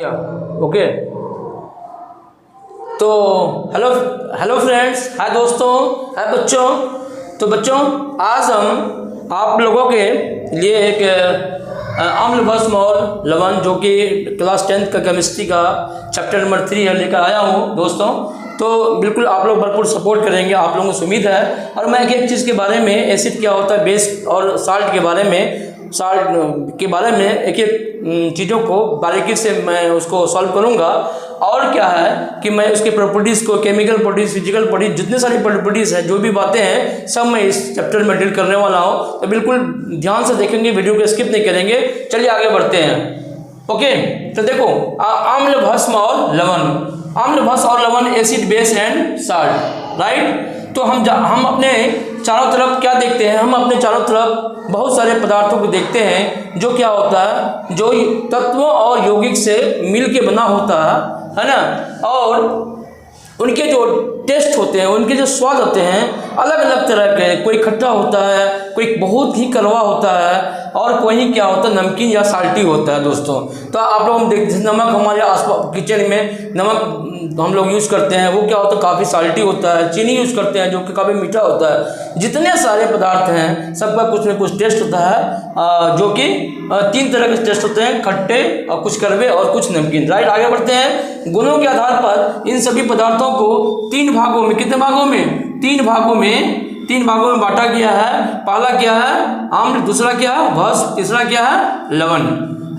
Okay. तो hello hello friends, हाय दोस्तों, हाय बच्चों। तो बच्चों, आज हम आप लोगों के लिए एक अम्ल भस्म और लवण जो कि क्लास 10th का केमिस्ट्री का चैप्टर नंबर 3 है लेकर आया हूँ दोस्तों। तो बिल्कुल आप लोग भरपूर सपोर्ट करेंगे, आप लोगों को उम्मीद है। और मैं एक चीज़ के बारे में, एसिड क्या होता है, बेस और साल्ट के बारे में एक एक चीज़ों को बारीकी से मैं उसको सॉल्व करूँगा। और क्या है कि मैं उसके प्रॉपर्टीज़ को, केमिकल प्रॉपर्टीज़, फिजिकल प्रॉपर्टीज़, जितने सारी प्रॉपर्टीज़ हैं, जो भी बातें हैं, सब मैं इस चैप्टर में डील करने वाला हूँ। तो बिल्कुल ध्यान से देखेंगे, वीडियो को स्किप नहीं करेंगे। चलिए आगे बढ़ते हैं। ओके, तो देखो अम्ल भस्म और लवण। अम्ल भस्म और लवण, acid base and salt, right. तो हम अपने चारों तरफ क्या देखते हैं, हम अपने चारों तरफ बहुत सारे पदार्थों को देखते हैं जो क्या होता है, जो तत्वों और यौगिक से मिल के बना होता है ना। और उनके जो टेस्ट होते हैं, उनके जो स्वाद होते हैं, अलग अलग तरह के। कोई खट्टा होता है, कोई बहुत ही कड़वा होता है, और कोई क्या होता है, नमकीन या साल्टी होता है दोस्तों। तो आप लोग देखते हैं, नमक हमारे आसपास किचन में नमक हम लोग यूज़ करते हैं, वो क्या होता है, काफ़ी साल्टी होता है। चीनी यूज़ करते हैं जो कि काफ़ी मीठा होता है। जितने सारे पदार्थ हैं, सबका कुछ न कुछ टेस्ट होता है, जो कि 3 तरह के टेस्ट होते हैं, खट्टे और कुछ कड़वे और कुछ नमकीन, राइट। आगे बढ़ते हैं। गुणों के आधार पर इन सभी पदार्थों को 3 भागों में, कितने भागों में, 3 भागों में बांटा गया है। पहला क्या है, अम्ल, दूसरा क्या है, भस्म, तीसरा क्या है, लवण,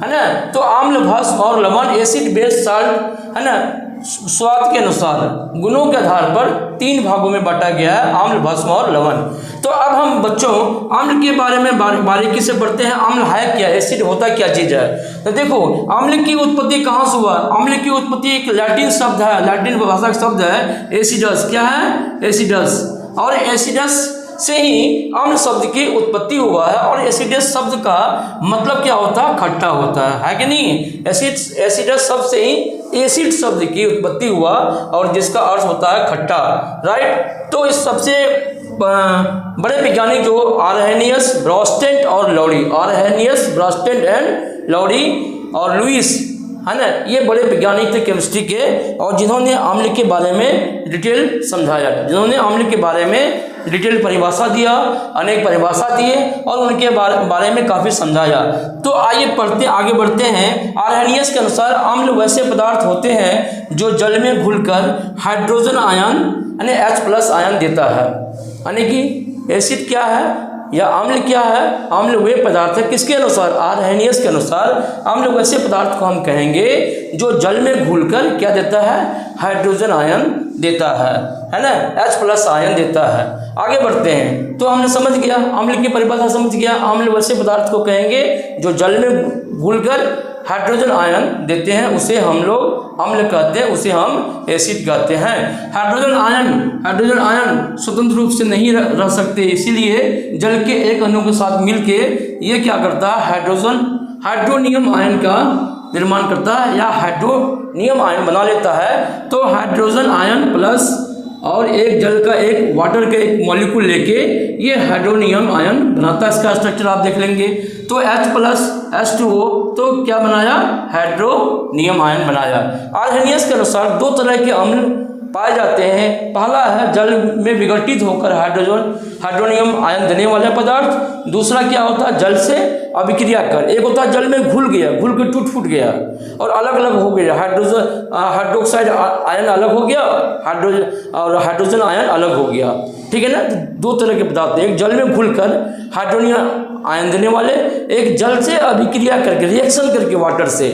है ना। तो अम्ल, भस्म और लवण, एसिड बेस साल्ट, है ना, स्वाद के अनुसार, गुणों के आधार पर 3 भागों में बांटा गया है, अम्ल, भस्म और लवण। तो अब हम बच्चों अम्ल के बारे में बारीकी से पढ़ते हैं। अम्ल है क्या, एसिड होता क्या चीज़ है। तो देखो, अम्ल की उत्पत्ति कहाँ से हुआ। अम्ल की उत्पत्ति एक लैटिन शब्द है, लैटिन भाषा का शब्द है एसिडस। क्या है, एसिडस। और एसिडस से ही अम्ल शब्द की उत्पत्ति हुआ है। और एसिडस शब्द का मतलब क्या होता है, खट्टा होता है कि नहीं। एसिडस शब्द से ही एसिड शब्द की उत्पत्ति हुआ, और जिसका अर्थ होता है खट्टा, राइट। तो इस सबसे बड़े वैज्ञानिक जो आर्हेनियस, ब्रॉस्टेंट और लॉरी, आर्हेनियस, ब्रॉस्टेंट एंड लॉरी और लुईस, है ना, ये बड़े वैज्ञानिक थे केमिस्ट्री के, और जिन्होंने अम्ल के बारे में डिटेल समझाया, जिन्होंने अम्ल के बारे में डिटेल परिभाषा दिया, अनेक परिभाषा दिए, और उनके बारे में काफ़ी समझाया। तो आइए आगे बढ़ते हैं। आर्हेनियस के अनुसार अम्ल वैसे पदार्थ होते हैं जो जल में घुलकर हाइड्रोजन आयन यानी H+ आयन देता है। यानी कि एसिड क्या है या अम्ल क्या है, अम्ल वे पदार्थ है, किसके अनुसार, आर्हेनियस के अनुसार अम्ल वैसे पदार्थ को हम कहेंगे जो जल में घुलकर क्या देता है, हाइड्रोजन आयन देता है ना, H+ आयन देता है। आगे बढ़ते हैं। तो हमने समझ गया, अम्ल की परिभाषा समझ गया। अम्ल वैसे पदार्थ को कहेंगे जो जल में घुलकर हाइड्रोजन आयन देते हैं, उसे हम लोग अम्ल कहते हैं, उसे हम एसिड कहते हैं। हाइड्रोजन आयन स्वतंत्र रूप से नहीं रह सकते, इसीलिए जल के एक अणु के साथ मिलके ये क्या करता है, हाइड्रोनियम आयन का निर्माण करता है, या हाइड्रोनियम आयन बना लेता है। तो हाइड्रोजन आयन प्लस और एक जल का, एक वाटर का एक मॉलिक्यूल लेके ये हाइड्रोनियम आयन बनाता है। इसका स्ट्रक्चर आप देख लेंगे। तो H+ H2O, तो क्या बनाया, हाइड्रोनियम आयन बनाया। आर्हेनियस के अनुसार 2 तरह के अम्ल पाए जाते हैं। पहला है जल में विघटित होकर हाइड्रोनियम आयन देने वाले पदार्थ। दूसरा क्या होता है, जल से अभिक्रिया कर। एक होता है जल में घुल के टूट गया और अलग अलग हो गया, हाइड्रोक्साइड आयन अलग हो गया, हाइड्रोजन आयन अलग हो गया, ठीक है ना। 2 तरह के पदार्थ, एक जल में घुलकर हाइड्रोनियम आयन देने वाले, एक जल से अभिक्रिया करके, रिएक्शन करके वाटर से,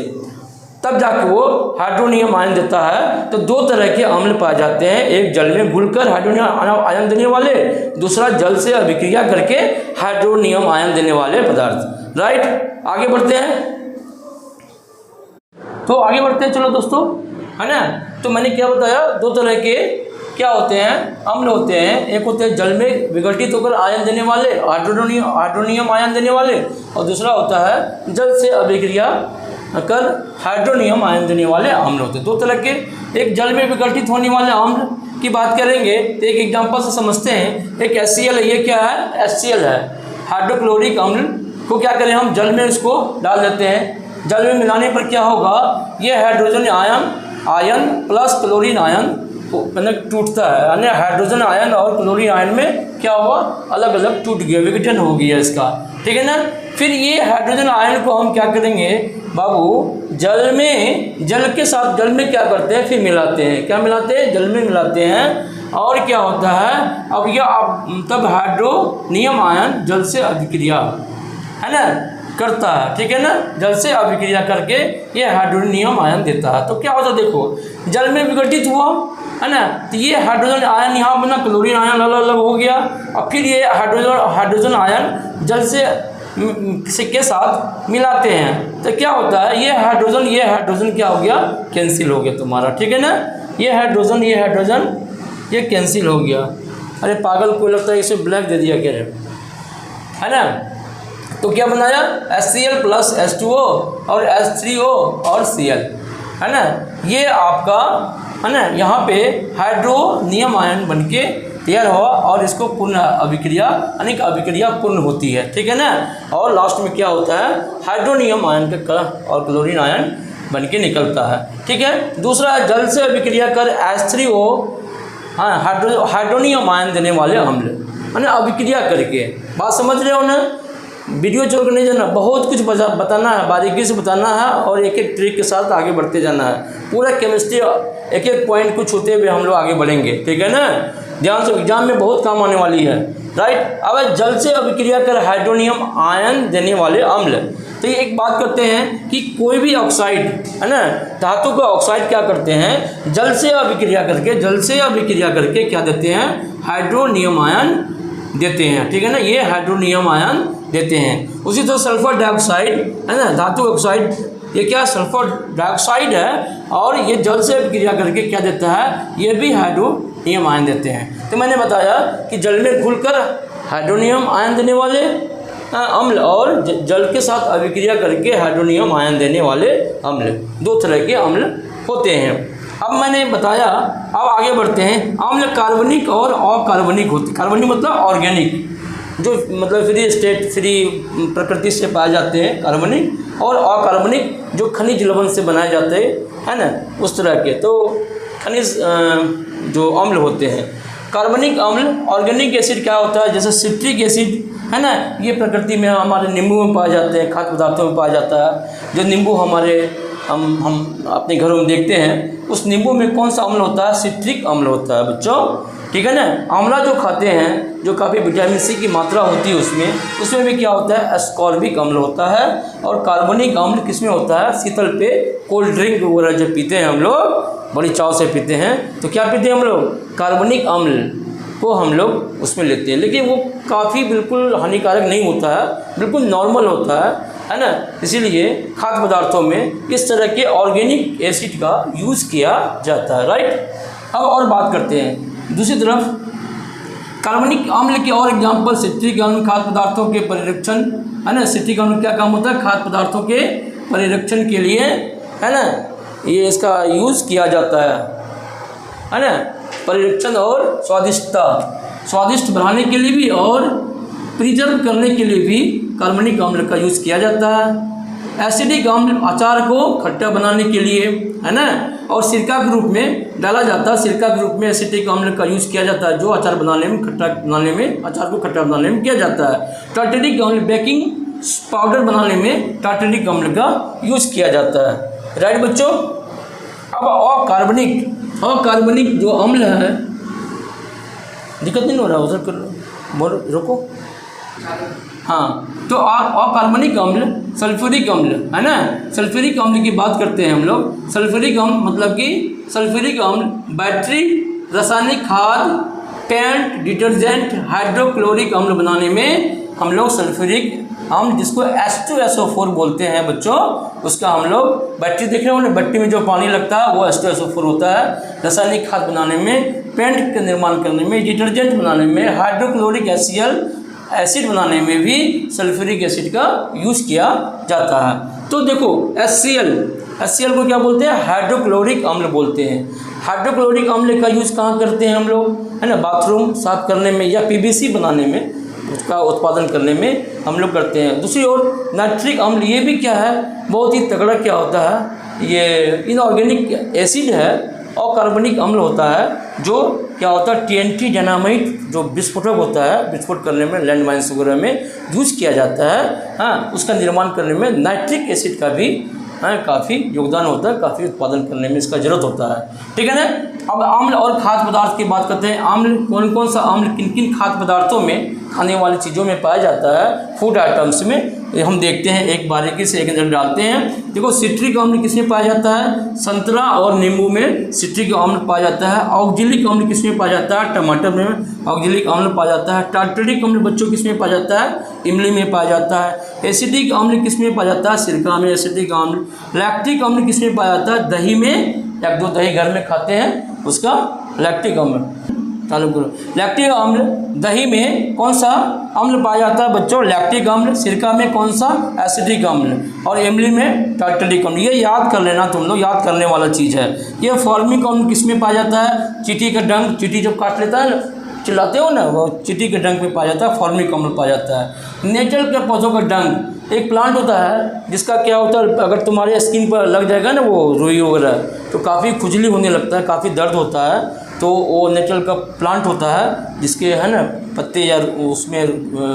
तब जाके वो हाइड्रोनियम आयन देता है। तो 2 तरह के अम्ल पाए जाते हैं, एक जल में घुलकर हाइड्रोनियम आयन देने वाले, दूसरा जल से अभिक्रिया करके हाइड्रोनियम आयन देने वाले पदार्थ, राइट। आगे बढ़ते हैं। चलो दोस्तों, है ना। तो मैंने क्या बताया, 2 तरह के क्या होते हैं, अम्ल होते हैं। एक होते हैं जल में विघटित होकर आयन देने वाले, हाइड्रोनियम आयन देने वाले, और दूसरा होता है जल से अभिक्रिया कर हाइड्रोनियम आयन देने वाले अम्ल होते हैं। 2 तरह के। एक जल में विघटित होने वाले अम्ल की बात करेंगे तो एक एग्जांपल से समझते हैं। एक HCl है, ये क्या है, HCl है, हाइड्रोक्लोरिक अम्ल को क्या करें हम, जल में इसको डाल देते हैं, जल में मिलाने पर क्या होगा, ये hydrogen ion plus chlorine ion मतलब टूटता है, यानी हाइड्रोजन आयन और क्लोरीन आयन में क्या हुआ, अलग अलग टूट गया, विघटन हो गया इसका, ठीक है ना। फिर ये हाइड्रोजन आयन को हम क्या करेंगे बाबू, जल के साथ जल में क्या करते हैं, फिर मिलाते हैं, क्या मिलाते हैं, जल में मिलाते हैं। और क्या होता है, अब यह तब हाइड्रोनियम आयन जल से अभिक्रिया है ना करता है, ठीक है ना, जल से अभिक्रिया करके ये हाइड्रोनियम आयन देता है। तो क्या होता है देखो, जल में विघटित हुआ है ना, तो ये हाइड्रोजन आयन यहाँ बना, क्लोरीन आयन अलग अलग हो गया, और फिर ये हाइड्रोजन आयन जल से के साथ मिलाते हैं, तो क्या होता है, ये हाइड्रोजन क्या हो गया, कैंसिल हो गया तुम्हारा, ठीक है ना। ये हाइड्रोजन ये कैंसिल हो गया। अरे पागल को लगता है इसे ब्लैक दे दिया क्या है ना। तो क्या बनाया, HCl प्लस H2O और H3O और Cl है ना, ये आपका है ना, यहाँ पे हाइड्रोनियम आयन बनके तैयार हुआ और इसको पूर्ण अभिक्रिया यानी कि अभिक्रिया पूर्ण होती है, ठीक है ना। और लास्ट में क्या होता है, हाइड्रोनियम आयन का और क्लोरीन आयन बनके निकलता है, ठीक है। दूसरा, जल से अभिक्रिया कर H3O हाँ हाइड्रोनियम आयन देने वाले अम्ल है ना, अभिक्रिया करके, बात समझ रहे हो ना। वीडियो छोड़ कर नहीं जाना, बहुत कुछ बताना है, बारीकी से बताना है और एक एक ट्रिक के साथ आगे बढ़ते जाना है। पूरा केमिस्ट्री एक एक पॉइंट को छूते हुए हम लोग आगे बढ़ेंगे, ठीक है ना। ध्यान से, एग्जाम में बहुत काम आने वाली है, राइट। अब जल से अभिक्रिया कर हाइड्रोनियम आयन देने वाले अम्ल, तो ये एक बात करते हैं कि कोई भी ऑक्साइड है ना, धातु का ऑक्साइड क्या करते हैं, जल से अभिक्रिया करके क्या देते हैं, हाइड्रोनियम आयन देते हैं, ठीक है ना, ये हाइड्रोनियम आयन देते हैं। उसी तरह सल्फर डाइऑक्साइड है ना, धातु ऑक्साइड, ये क्या सल्फर डाइऑक्साइड है और ये जल से अभिक्रिया करके क्या देता है, ये भी हाइड्रोनियम आयन देते हैं। तो मैंने बताया कि जल में घुलकर हाइड्रोनियम आयन देने वाले अम्ल और जल के साथ अभिक्रिया करके हाइड्रोनियम आयन देने वाले अम्ल, दो तरह के अम्ल होते हैं। अब मैंने बताया, अब आगे बढ़ते हैं। अम्ल कार्बनिक और अकार्बनिक होते, कार्बनिक मतलब ऑर्गेनिक, जो मतलब फ्री प्रकृति से पाए जाते हैं कार्बनिक, और अकार्बनिक जो खनिज लवण से बनाए जाते हैं है ना, उस तरह के तो खनिज जो अम्ल होते हैं। कार्बनिक अम्ल, ऑर्गेनिक एसिड क्या होता है, जैसे सिट्रिक एसिड है ना, ये प्रकृति में हमारे नींबू में पाए जाते हैं, खाद्य पदार्थों में पाया जाता है। जो नींबू हमारे हम अपने घरों में देखते हैं, उस नींबू में कौन सा अम्ल होता है, सिट्रिक अम्ल होता है बच्चों, ठीक है ना। आंवला जो खाते हैं, जो काफ़ी विटामिन सी की मात्रा होती है उसमें भी क्या होता है, एस्कॉर्बिक अम्ल होता है। और कार्बनिक अम्ल किसमें होता है, शीतल पे कोल्ड ड्रिंक वगैरह जो पीते हैं हम लोग, बड़ी चाव से पीते हैं, तो क्या पीते हैं हम लोग, कार्बनिक अम्ल को हम लोग उसमें लेते हैं। लेकिन वो काफ़ी बिल्कुल हानिकारक नहीं होता है, बिल्कुल नॉर्मल होता है ना। इसीलिए खाद्य पदार्थों में इस तरह के ऑर्गेनिक एसिड का यूज़ किया जाता है, राइट। अब और बात करते हैं दूसरी तरफ, कार्बनिक अम्ल के और एग्जाम्पल, सिट्रिक अम्ल खाद्य पदार्थों के परिरक्षण है ना। सिट्रिक अम्ल क्या काम होता है, खाद्य पदार्थों के परिरक्षण के लिए है ना, ये इसका यूज़ किया जाता है ना। परिरक्षण और स्वादिष्ट बनाने के लिए भी और प्रिजर्व करने के लिए भी कार्बनिक अम्ल का यूज़ किया जाता है। एसिडिक अम्ल अचार को खट्टा बनाने के लिए है ना, और सिरका के रूप में डाला जाता है। सिरका के रूप में एसिटिक अम्ल का यूज़ किया जाता है, जो अचार बनाने में अचार को खट्टा बनाने में किया जाता है। टार्टरिक अम्ल बेकिंग पाउडर बनाने में टार्टरिक अम्ल का यूज़ किया जाता है, राइट बच्चों। अब अकार्बनिक जो अम्ल है, दिक्कत नहीं हो रहा, उधर कर रोको, हाँ। तो अकार्बनिक अम्ल, सल्फ्यूरिक अम्ल है ना, सल्फ्यूरिक अम्ल की बात करते हैं हम लोग। सल्फ्यूरिक अम्ल मतलब कि सल्फ्यूरिक अम्ल बैटरी, रासायनिक खाद, पेंट, डिटर्जेंट, हाइड्रोक्लोरिक अम्ल बनाने में हम लोग सल्फ्यूरिक अम्ल, जिसको H2SO4 बोलते हैं बच्चों, उसका हम लोग बैटरी देख रहे हो ना, बैटरी में जो पानी लगता है वो H2SO4 होता है। रासायनिक खाद बनाने में, पेंट का निर्माण करने में, डिटर्जेंट बनाने में, हाइड्रोक्लोरिक एसिड बनाने में भी सल्फ्यूरिक एसिड का यूज़ किया जाता है। तो देखो HCl को क्या बोलते हैं, हाइड्रोक्लोरिक अम्ल बोलते हैं। हाइड्रोक्लोरिक अम्ल का यूज़ कहाँ करते हैं हम लोग, है ना, बाथरूम साफ करने में या PVC बनाने में, उसका उत्पादन करने में हम लोग करते हैं। दूसरी ओर नाइट्रिक अम्ल ये भी क्या है, बहुत ही तगड़ा क्या होता है, ये इनऑर्गेनिक एसिड है और कार्बनिक अम्ल होता है, जो क्या होता है TNT डायनामाइट जो विस्फोटक होता है, विस्फोट करने में लैंड माइन्स वगैरह में यूज किया जाता है। हाँ, उसका निर्माण करने में नाइट्रिक एसिड का भी काफ़ी योगदान होता है, काफ़ी उत्पादन करने में इसका जरूरत होता है। ठीक है ना। अब अम्ल और खाद्य पदार्थ की बात करते हैं। अम्ल कौन कौन सा अम्ल किन किन खाद्य पदार्थों में, खाने वाली चीज़ों में पाया जाता है, फूड आइटम्स में, हम देखते हैं एक बारीकी से एक नजर डालते हैं। देखो सिट्रिक अम्ल किसमें पाया जाता है, संतरा और नींबू में सिट्रिक अम्ल पाया जाता है। ऑक्जेलिक अम्ल किसमें पाया जाता है, टमाटर में ऑक्जेलिक अम्ल पाया जाता है। टार्टरिक अम्ल बच्चों किसमें पाया जाता है, इमली में पाया जाता है। एसिडिक अम्ल किसमें पाया जाता है, सिरका में एसिडिक अम्ल। लैक्टिक अम्ल किसमें पाया जाता है, दही में, एक दो दही घर में खाते हैं उसका लैक्टिक अम्ल चालू करो। लैक्टिक अम्ल, दही में कौन सा अम्ल पाया जाता है बच्चों, लैक्टिक अम्ल। सिरका में कौन सा, एसिडिक अम्ल। और इमली में टार्टरिक अम्ल। ये याद कर लेना, तुम लोग याद करने वाला चीज़ है। ये फॉर्मिक अम्ल किसमें पाया जाता है, चींटी का डंक, चींटी जब काट लेता है चिल्लाते हो ना, वो चींटी के डंक में पाया जाता है, फॉर्मिक अम्ल पाया जाता है। नेचर के पौधों का डंक, एक प्लांट होता है जिसका क्या होता है, अगर तुम्हारे स्किन पर लग जाएगा ना वो रुई वगैरह, तो काफ़ी खुजली होने लगता है, काफ़ी दर्द होता है। तो वो नेचुरल का प्लांट होता है जिसके है ना पत्ते या उसमें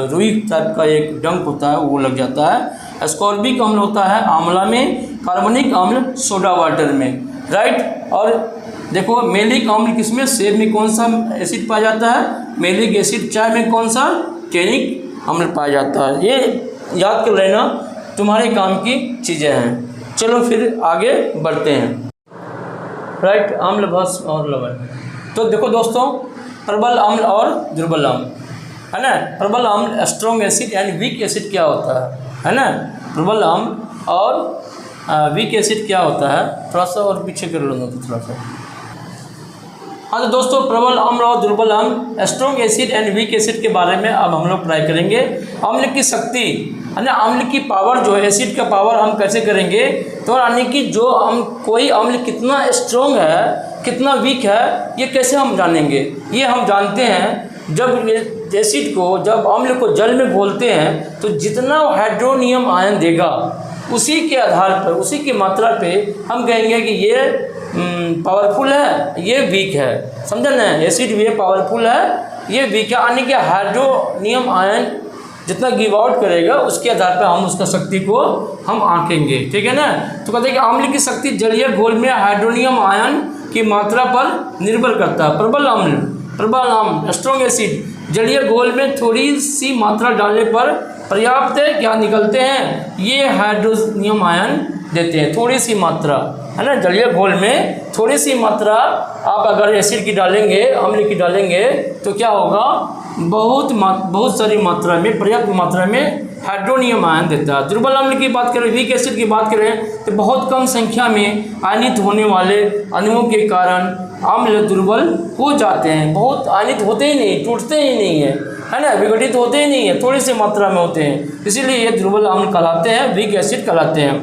रुई टाइप का एक डंक होता है, वो लग जाता है। एस्कॉर्बिक अम्ल होता है आंवला में। कार्बनिक अम्ल सोडा वाटर में, राइट। और देखो मेलिक अम्ल किसमें, सेब में कौन सा एसिड पाया जाता है, मेलिक एसिड। चाय में कौन सा, टेनिक अम्ल पाया जाता है। ये याद कर लेना, तुम्हारे काम की चीज़ें हैं। चलो फिर आगे बढ़ते हैं, राइट। अम्ल, भस्म और लवण। तो देखो दोस्तों, प्रबल अम्ल और दुर्बल अम्ल, है ना। प्रबल अम्ल strong acid and weak acid क्या होता है ना। प्रबल अम्ल और वीक एसिड क्या होता है, थोड़ा सा और पीछे कर लो तो थोड़ा सा। हाँ तो दोस्तों, प्रबल अम्ल और दुर्बल अम्ल, strong acid and weak acid के बारे में अब हम लोग ट्राई करेंगे। अम्ल की शक्ति, है ना, अम्ल की पावर जो है, एसिड का पावर हम कैसे करेंगे, तो यानी कि जो कोई अम्ल कितना स्ट्रॉन्ग है कितना वीक है, ये कैसे हम जानेंगे। ये हम जानते हैं जब एसिड को, जब अम्ल को जल में घोलते हैं तो जितना हाइड्रोनियम आयन देगा उसी के आधार पर, उसी की मात्रा पे हम कहेंगे कि ये पावरफुल है, ये वीक है। समझे ना, एसिड ये पावरफुल है, ये वीक है। यानी कि हाइड्रोनियम आयन जितना गिव आउट करेगा उसके आधार पर हम उसका शक्ति को हम आंकेंगे। ठीक है ना। तो कहते हैं कि अम्ल की शक्ति जलीय घोल में हाइड्रोनियम आयन की मात्रा पर निर्भर करता है। प्रबल अम्ल, प्रबल अम्ल स्ट्रॉन्ग एसिड जलीय घोल में थोड़ी सी मात्रा डालने पर पर्याप्त क्या निकलते हैं, ये हाइड्रोनियम आयन देते हैं। थोड़ी सी मात्रा, है ना, जलीय घोल में थोड़ी सी मात्रा आप अगर एसिड की डालेंगे, अम्ल की डालेंगे, तो क्या होगा, बहुत सारी मात्रा में, पर्याप्त मात्रा में हाइड्रोनियम आयन देता है। दुर्बल अम्ल की बात करें, वीक एसिड की बात करें, तो बहुत कम संख्या में आयनित होने वाले अणुओं के कारण अम्ल दुर्बल हो जाते हैं। बहुत आयनित होते ही नहीं, टूटते ही नहीं है ना, विघटित होते ही नहीं है, थोड़ी सी मात्रा में होते हैं, इसीलिए ये दुर्बल अम्ल कहलाते हैं, वीक एसिड कहलाते हैं।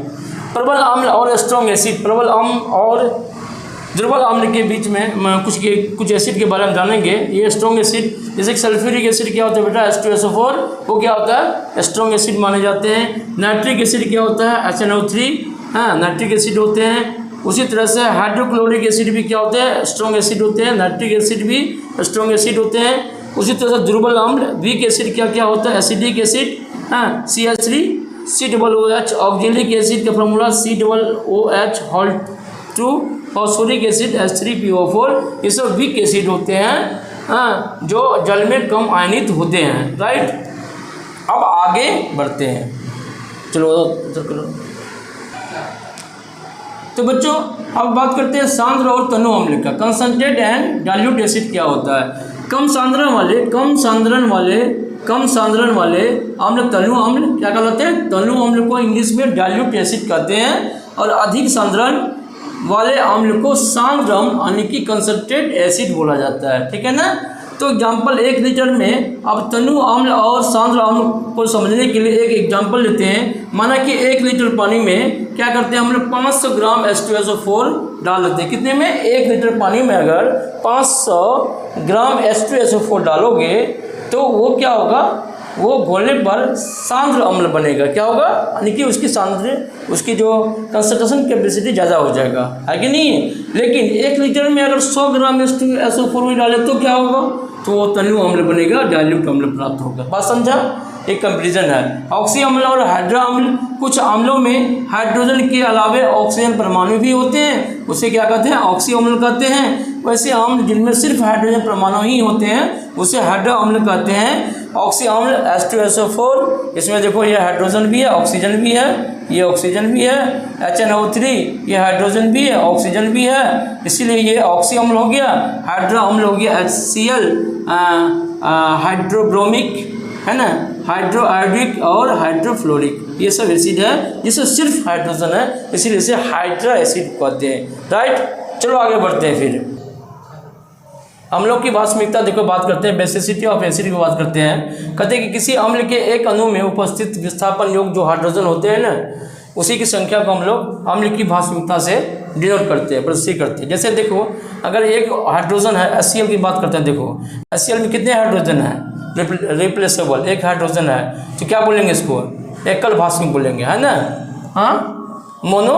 प्रबल अम्ल और स्ट्रॉन्ग एसिड, प्रबल अम्ल और दुर्बल अम्ल के बीच में कुछ एसिड के बारे में जानेंगे। ये स्ट्रॉन्ग एसिड, जैसे सल्फ्यूरिक एसिड क्या होता है बेटा, H2SO4, वो क्या होता है, स्ट्रॉन्ग एसिड माने जाते हैं। नाइट्रिक एसिड क्या होता है, HNO3, हाँ, नाइट्रिक एसिड होते हैं। उसी तरह से हाइड्रोक्लोरिक एसिड भी क्या होते हैं, स्ट्रॉन्ग एसिड होते हैं। नाइट्रिक एसिड भी स्ट्रॉन्ग एसिड होते हैं। उसी तरह से दुर्बल अम्ल, वीक एसिड क्या क्या होता है, एसिडिक एसिड, हाँ, CH3COOH। ऑक्जेलिक एसिड का formula COOH whole two. Phosphoric acid H3PO4, ये सब वीक एसिड होते हैं, हाँ, जो जल में कम आयनित होते हैं, राइट। अब आगे बढ़ते हैं, चलो। तो बच्चों अब बात करते हैं सांद्र और तनु अम्ल का। कंसंट्रेट एंड डाइल्यूट एसिड क्या होता है। कम सांद्रण वाले अम्ल तनु अम्ल क्या कहलाते हैं, तनु अम्ल को इंग्लिश में डाइल्यूट एसिड कहते हैं। और अधिक सांद्रण वाले अम्ल को सांद्र अम्ल यानी कि कंसंट्रेट एसिड बोला जाता है। ठीक है ना। तो एग्जाम्पल 1 लीटर में, अब तनु अम्ल और सांद्र अम्ल को समझने के लिए एक एग्जाम्पल लेते हैं। माना कि 1 लीटर पानी में क्या करते हैं हम लोग, 500 ग्राम H2SO4 डाल देते हैं। कितने में, 1 लीटर पानी में अगर 500 ग्राम H2SO4 डालोगे तो वो क्या होगा, वो घोलने पर सांद्र अम्ल बनेगा। क्या होगा? यानी कि उसकी सांद्र, उसकी जो कंसंट्रेशन कैपेसिटी ज़्यादा हो जाएगा, है कि नहीं? लेकिन 1 लीटर में अगर 100 ग्राम SO4 डाले तो क्या होगा? तो वो तनु अम्ल बनेगा, डाइल्यूट अम्ल प्राप्त होगा। बात समझा? एक कंपेरिजन है। ऑक्सी अम्ल और हाइड्रा अम्ल, कुछ अम्लों में हाइड्रोजन के अलावे ऑक्सीजन परमाणु भी होते हैं, उसे क्या कहते हैं? ऑक्सी अम्ल कहते हैं। वैसे अम्ल जिनमें सिर्फ हाइड्रोजन परमाणु ही होते हैं उसे हाइड्रा अम्ल कहते हैं। ऑक्सी अम्ल H2SO4, इसमें देखो ये हाइड्रोजन भी है, ऑक्सीजन भी है, ये ऑक्सीजन भी है। HNO3, ये हाइड्रोजन भी है, ऑक्सीजन भी है, इसीलिए ये ऑक्सी अम्ल हो गया। हाइड्रा अम्ल हो गया HCl, हाइड्रोब्रोमिक, है ना, हाइड्रो आयोडिक और हाइड्रोफ्लोरिक, ये सब एसिड है जिसमें सिर्फ हाइड्रोजन है, इसीलिए इसे हाइड्रा एसिड कहते हैं। राइट, चलो आगे बढ़ते हैं। फिर अम्लों की भास्मिकता देखो, बात करते हैं बेसिसिटी ऑफ एसिड की बात करते हैं। कहते हैं कि किसी अम्ल के एक अणु में उपस्थित विस्थापन योग जो हाइड्रोजन होते हैं ना, उसी की संख्या को हम लोग अम्ल की भास्मिकता से डिनोट करते हैं, प्रदर्शित करते हैं। जैसे देखो, अगर एक हाइड्रोजन है, HCl की बात करते हैं, देखो HCl में कितने हाइड्रोजन है? रिप्लेसेबल एक हाइड्रोजन है, तो क्या बोलेंगे इसको? एकल भास्मिक बोलेंगे, है ना? हाँ, मोनो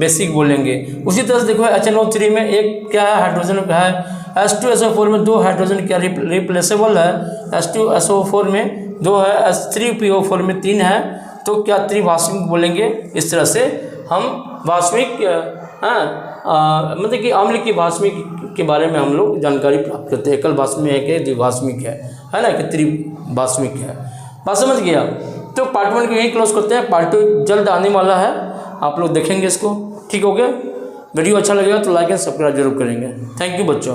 बेसिक बोलेंगे। उसी तरह से देखो HNO3 में एक क्या है? हाइड्रोजन है। H2SO4 में 2 हाइड्रोजन क्या रिप्लेसेबल है? H2SO4 में 2 है, H3PO4 में 3 है, तो क्या त्रिभास्मिक बोलेंगे। इस तरह से हम भास्मिक मतलब कि अम्ल की भास्मिक के बारे में हम लोग जानकारी प्राप्त करते हैं। एकल भास्मिक है कि द्विभास्मिक है ना, कि त्रिभास्मिक है। बात समझ गया? तो पार्ट 1 को यही क्लोज करते हैं। पार्ट 2 जल्द आने वाला है, आप लोग देखेंगे इसको। ठीक हो गया? वीडियो अच्छा लगेगा तो लाइक एंड सब्सक्राइब जरूर करेंगे। थैंक यू बच्चों।